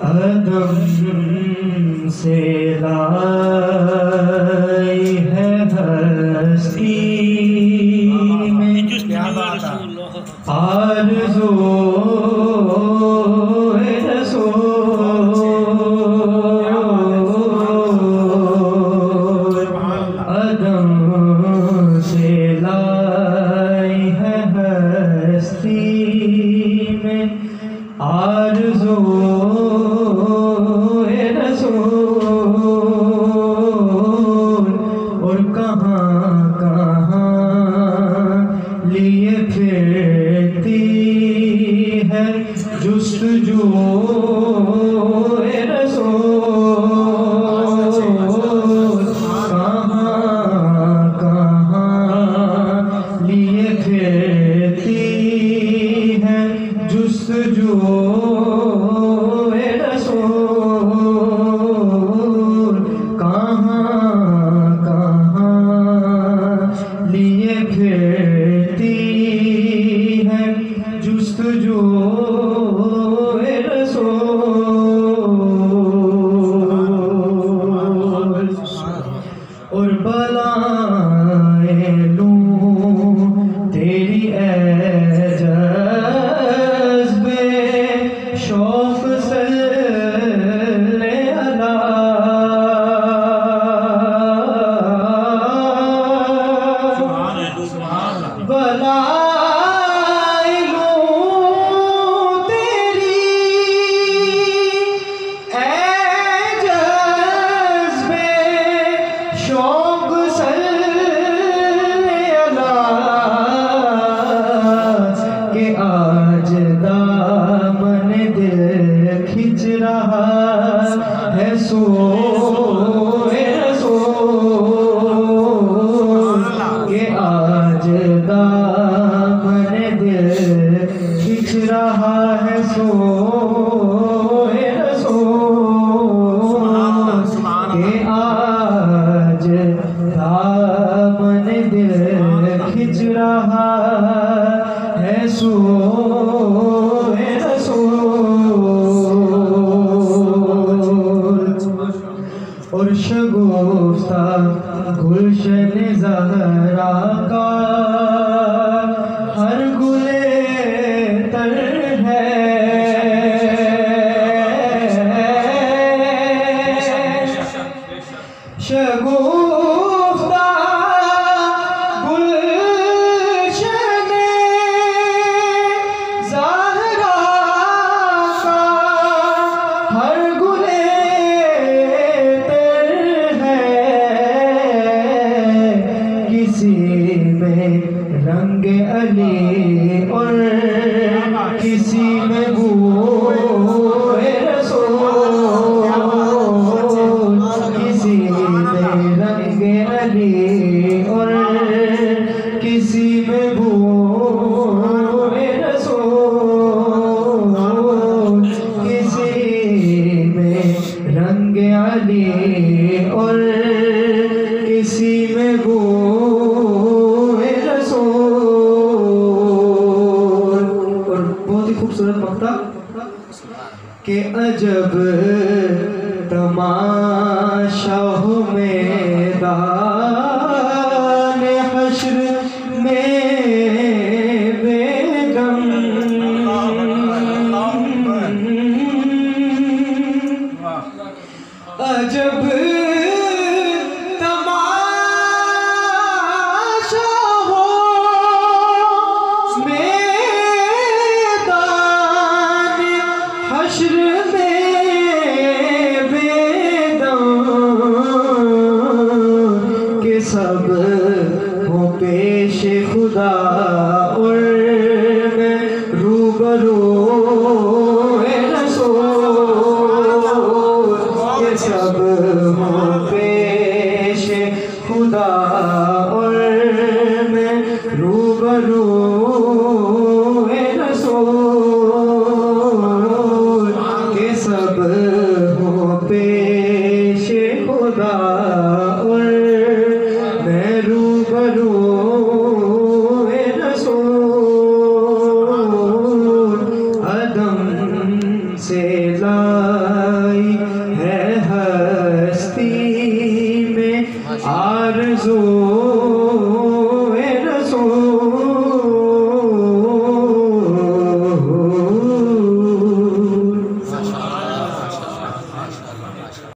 अदम से लाई है हस्ती में आरज़ू रसूल। अदम से लाई है हस्ती में आरज़ू रसूल। और कहाँ कहाँ लिए फिरती है जुस्तजू रसूल। कहाँ कहाँ लिए फिरती है जुस्तजू रसूल। कहाँ कहाँ लिए फिरती है जुस्तजू रसूल। और बलाएं लूं तेरी ए जज़्बे शौक़ सल्ले अला। बलाएं लूं तेरी ए जज़्बे शौक़ सल्ले अला। के आज दामन दिल खिंच रहा है सोए रसूल। के आज दामन दिल खिंच रहा है सोए रसूल। के आज दामन दिल खिंच रहा है सोए रसूल। और शगुफ्ता गुलशन ज़हरा का हर गुले तर है। शगुफ्ता गुलशन ज़हरा का हर गुले तर है। किसी में रंग अली और किसी में बूए रसूल। किसी में रंग अली और किसी में बूए रसूल। किसी में रंग अली और किसी में बूए रसूल। और बहुत ही खूबसूरत मक्ता के अजब तमाशा हो मैदान हश्र में बेगम। अजब तमाशा हो मैदान हश्र में बेदम। के सब हो पेश खुदा और मैं रूबरू रसूल। के सब हो पेश खुदा और मैं रूबरू रसूल। के सब हो पेश खुदा और मैं रूबरू रसूल। हुजूर